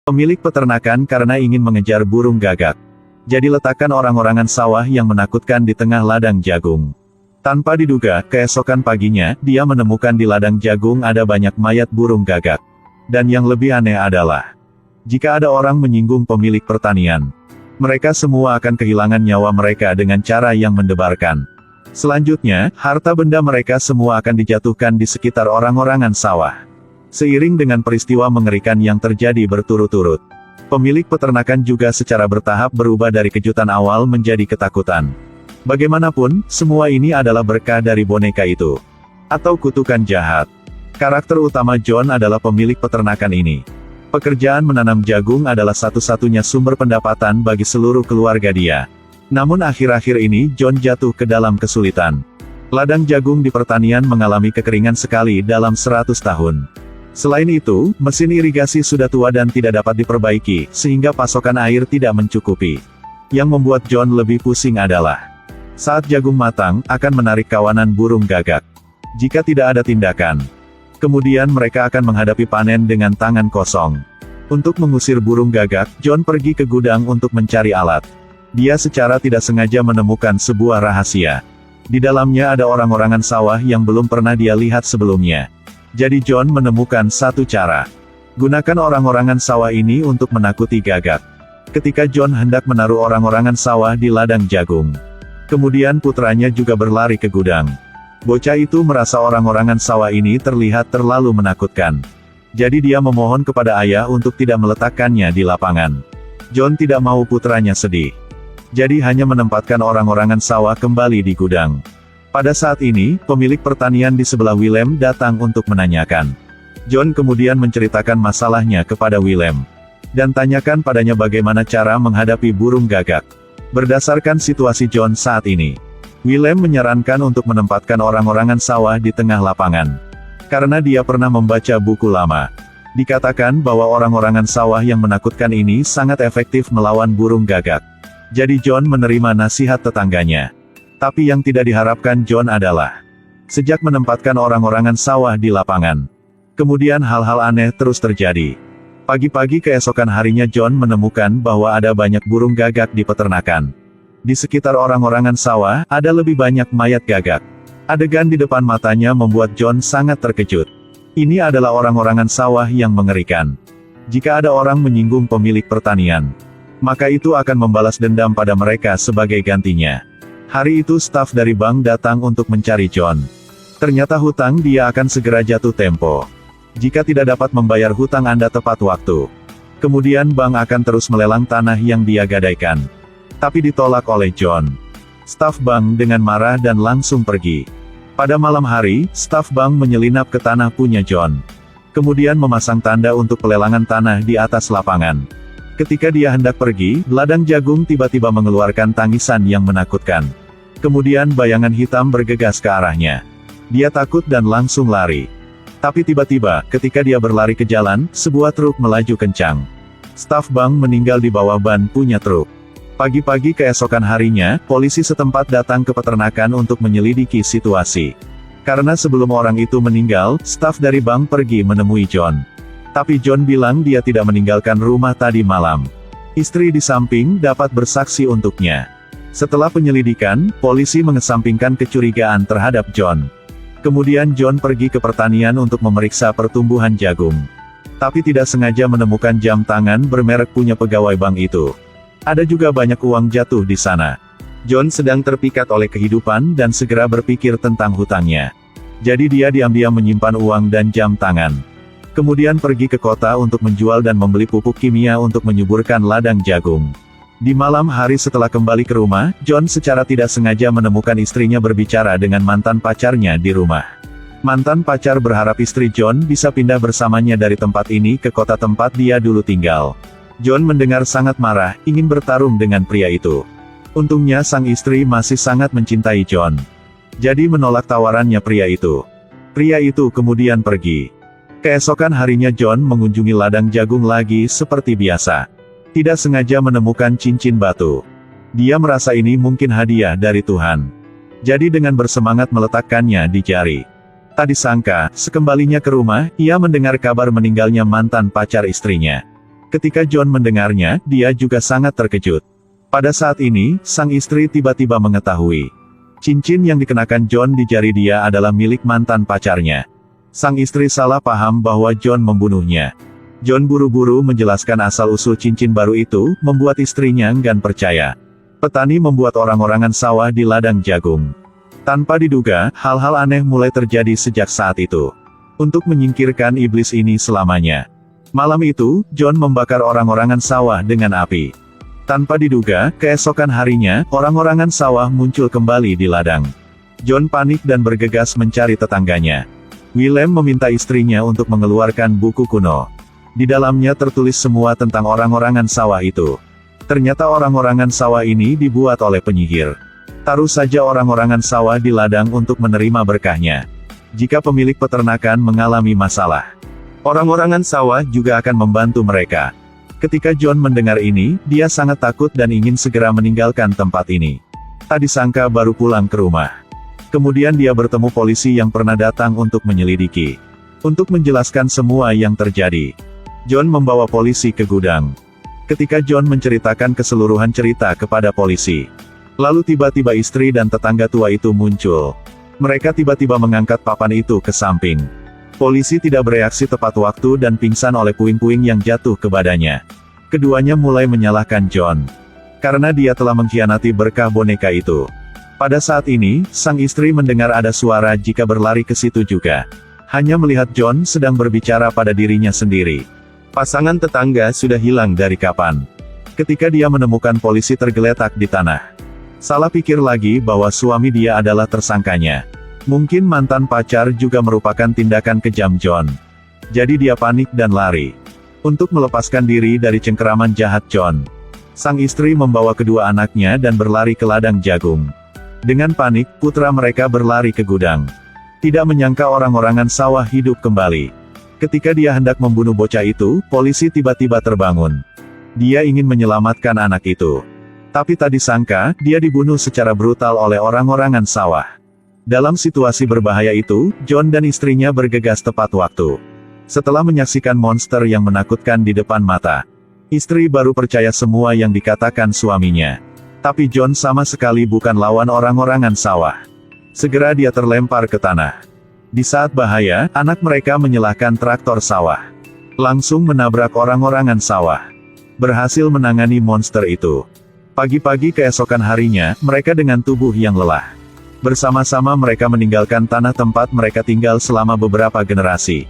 Pemilik peternakan karena ingin mengejar burung gagak. Jadi letakkan orang-orangan sawah yang menakutkan di tengah ladang jagung. Tanpa diduga, keesokan paginya, dia menemukan di ladang jagung ada banyak mayat burung gagak. Dan yang lebih aneh adalah, jika ada orang menyinggung pemilik pertanian, mereka semua akan kehilangan nyawa mereka dengan cara yang mendebarkan. Selanjutnya, harta benda mereka semua akan dijatuhkan di sekitar orang-orangan sawah. Seiring dengan peristiwa mengerikan yang terjadi berturut-turut, pemilik peternakan juga secara bertahap berubah dari kejutan awal menjadi ketakutan. Bagaimanapun, semua ini adalah berkah dari boneka itu. Atau kutukan jahat. Karakter utama John adalah pemilik peternakan ini. Pekerjaan menanam jagung adalah satu-satunya sumber pendapatan bagi seluruh keluarga dia. Namun akhir-akhir ini John jatuh ke dalam kesulitan. Ladang jagung di pertanian mengalami kekeringan sekali dalam 100 tahun. Selain itu, mesin irigasi sudah tua dan tidak dapat diperbaiki, sehingga pasokan air tidak mencukupi. Yang membuat John lebih pusing adalah, saat jagung matang, akan menarik kawanan burung gagak. Jika tidak ada tindakan, kemudian mereka akan menghadapi panen dengan tangan kosong. Untuk mengusir burung gagak, John pergi ke gudang untuk mencari alat. Dia secara tidak sengaja menemukan sebuah rahasia. Di dalamnya ada orang-orangan sawah yang belum pernah dia lihat sebelumnya. Jadi John menemukan satu cara. Gunakan orang-orangan sawah ini untuk menakuti gagak. Ketika John hendak menaruh orang-orangan sawah di ladang jagung, kemudian putranya juga berlari ke gudang. Bocah itu merasa orang-orangan sawah ini terlihat terlalu menakutkan. Jadi dia memohon kepada ayah untuk tidak meletakkannya di lapangan. John tidak mau putranya sedih. Jadi hanya menempatkan orang-orangan sawah kembali di gudang. Pada saat ini, pemilik pertanian di sebelah Willem datang untuk menanyakan. John kemudian menceritakan masalahnya kepada Willem. Dan tanyakan padanya bagaimana cara menghadapi burung gagak. Berdasarkan situasi John saat ini, Willem menyarankan untuk menempatkan orang-orangan sawah di tengah lapangan. Karena dia pernah membaca buku lama. Dikatakan bahwa orang-orangan sawah yang menakutkan ini sangat efektif melawan burung gagak. Jadi John menerima nasihat tetangganya. Tapi yang tidak diharapkan John adalah, sejak menempatkan orang-orangan sawah di lapangan, kemudian hal-hal aneh terus terjadi. Pagi-pagi keesokan harinya John menemukan bahwa ada banyak burung gagak di peternakan. Di sekitar orang-orangan sawah, ada lebih banyak mayat gagak. Adegan di depan matanya membuat John sangat terkejut. Ini adalah orang-orangan sawah yang mengerikan. Jika ada orang menyinggung pemilik pertanian, maka itu akan membalas dendam pada mereka sebagai gantinya. Hari itu staf dari bank datang untuk mencari John. Ternyata hutang dia akan segera jatuh tempo. Jika tidak dapat membayar hutang Anda tepat waktu, kemudian bank akan terus melelang tanah yang dia gadaikan. Tapi ditolak oleh John. Staf bank dengan marah dan langsung pergi. Pada malam hari, staf bank menyelinap ke tanah punya John. Kemudian memasang tanda untuk pelelangan tanah di atas lapangan. Ketika dia hendak pergi, ladang jagung tiba-tiba mengeluarkan tangisan yang menakutkan. Kemudian bayangan hitam bergegas ke arahnya. Dia takut dan langsung lari. Tapi tiba-tiba, ketika dia berlari ke jalan, sebuah truk melaju kencang. Staf bank meninggal di bawah ban punya truk. Pagi-pagi keesokan harinya, polisi setempat datang ke peternakan untuk menyelidiki situasi. Karena sebelum orang itu meninggal, staf dari bank pergi menemui John. Tapi John bilang dia tidak meninggalkan rumah tadi malam. Istri di samping dapat bersaksi untuknya. Setelah penyelidikan, polisi mengesampingkan kecurigaan terhadap John. Kemudian John pergi ke pertanian untuk memeriksa pertumbuhan jagung. Tapi tidak sengaja menemukan jam tangan bermerek punya pegawai bank itu. Ada juga banyak uang jatuh di sana. John sedang terpikat oleh kehidupan dan segera berpikir tentang hutangnya. Jadi dia diam-diam menyimpan uang dan jam tangan. Kemudian pergi ke kota untuk menjual dan membeli pupuk kimia untuk menyuburkan ladang jagung. Di malam hari setelah kembali ke rumah, John secara tidak sengaja menemukan istrinya berbicara dengan mantan pacarnya di rumah. Mantan pacar berharap istri John bisa pindah bersamanya dari tempat ini ke kota tempat dia dulu tinggal. John mendengar sangat marah, ingin bertarung dengan pria itu. Untungnya sang istri masih sangat mencintai John. Jadi menolak tawarannya pria itu. Pria itu kemudian pergi. Keesokan harinya John mengunjungi ladang jagung lagi seperti biasa. Tidak sengaja menemukan cincin batu. Dia merasa ini mungkin hadiah dari Tuhan. Jadi dengan bersemangat meletakkannya di jari. Tak disangka, sekembalinya ke rumah, ia mendengar kabar meninggalnya mantan pacar istrinya. Ketika John mendengarnya, dia juga sangat terkejut. Pada saat ini, sang istri tiba-tiba mengetahui. Cincin yang dikenakan John di jari dia adalah milik mantan pacarnya. Sang istri salah paham bahwa John membunuhnya. John buru-buru menjelaskan asal-usul cincin baru itu, membuat istrinya enggan percaya. Petani membuat orang-orangan sawah di ladang jagung. Tanpa diduga, hal-hal aneh mulai terjadi sejak saat itu. Untuk menyingkirkan iblis ini selamanya. Malam itu, John membakar orang-orangan sawah dengan api. Tanpa diduga, keesokan harinya, orang-orangan sawah muncul kembali di ladang. John panik dan bergegas mencari tetangganya. Willem meminta istrinya untuk mengeluarkan buku kuno. Di dalamnya tertulis semua tentang orang-orangan sawah itu. Ternyata orang-orangan sawah ini dibuat oleh penyihir. Taruh saja orang-orangan sawah di ladang untuk menerima berkahnya. Jika pemilik peternakan mengalami masalah, orang-orangan sawah juga akan membantu mereka. Ketika John mendengar ini, dia sangat takut dan ingin segera meninggalkan tempat ini. Tak disangka baru pulang ke rumah. Kemudian dia bertemu polisi yang pernah datang untuk menyelidiki. Untuk menjelaskan semua yang terjadi. John membawa polisi ke gudang. Ketika John menceritakan keseluruhan cerita kepada polisi. Lalu tiba-tiba istri dan tetangga tua itu muncul. Mereka tiba-tiba mengangkat papan itu ke samping. Polisi tidak bereaksi tepat waktu dan pingsan oleh puing-puing yang jatuh ke badannya. Keduanya mulai menyalahkan John. Karena dia telah mengkhianati berkah boneka itu. Pada saat ini, sang istri mendengar ada suara jika berlari ke situ juga. Hanya melihat John sedang berbicara pada dirinya sendiri. Pasangan tetangga sudah hilang dari kapan. Ketika dia menemukan polisi tergeletak di tanah. Salah pikir lagi bahwa suami dia adalah tersangkanya. Mungkin mantan pacar juga merupakan tindakan kejam John. Jadi dia panik dan lari. Untuk melepaskan diri dari cengkeraman jahat John. Sang istri membawa kedua anaknya dan berlari ke ladang jagung. Dengan panik, putra mereka berlari ke gudang. Tidak menyangka orang-orangan sawah hidup kembali. Ketika dia hendak membunuh bocah itu, polisi tiba-tiba terbangun. Dia ingin menyelamatkan anak itu. Tapi tak disangka, dia dibunuh secara brutal oleh orang-orangan sawah. Dalam situasi berbahaya itu, John dan istrinya bergegas tepat waktu. Setelah menyaksikan monster yang menakutkan di depan mata. Istri baru percaya semua yang dikatakan suaminya. Tapi John sama sekali bukan lawan orang-orangan sawah. Segera dia terlempar ke tanah. Di saat bahaya, anak mereka menyalahkan traktor sawah. Langsung menabrak orang-orangan sawah. Berhasil menangani monster itu. Pagi-pagi keesokan harinya, mereka dengan tubuh yang lelah. Bersama-sama mereka meninggalkan tanah tempat mereka tinggal selama beberapa generasi.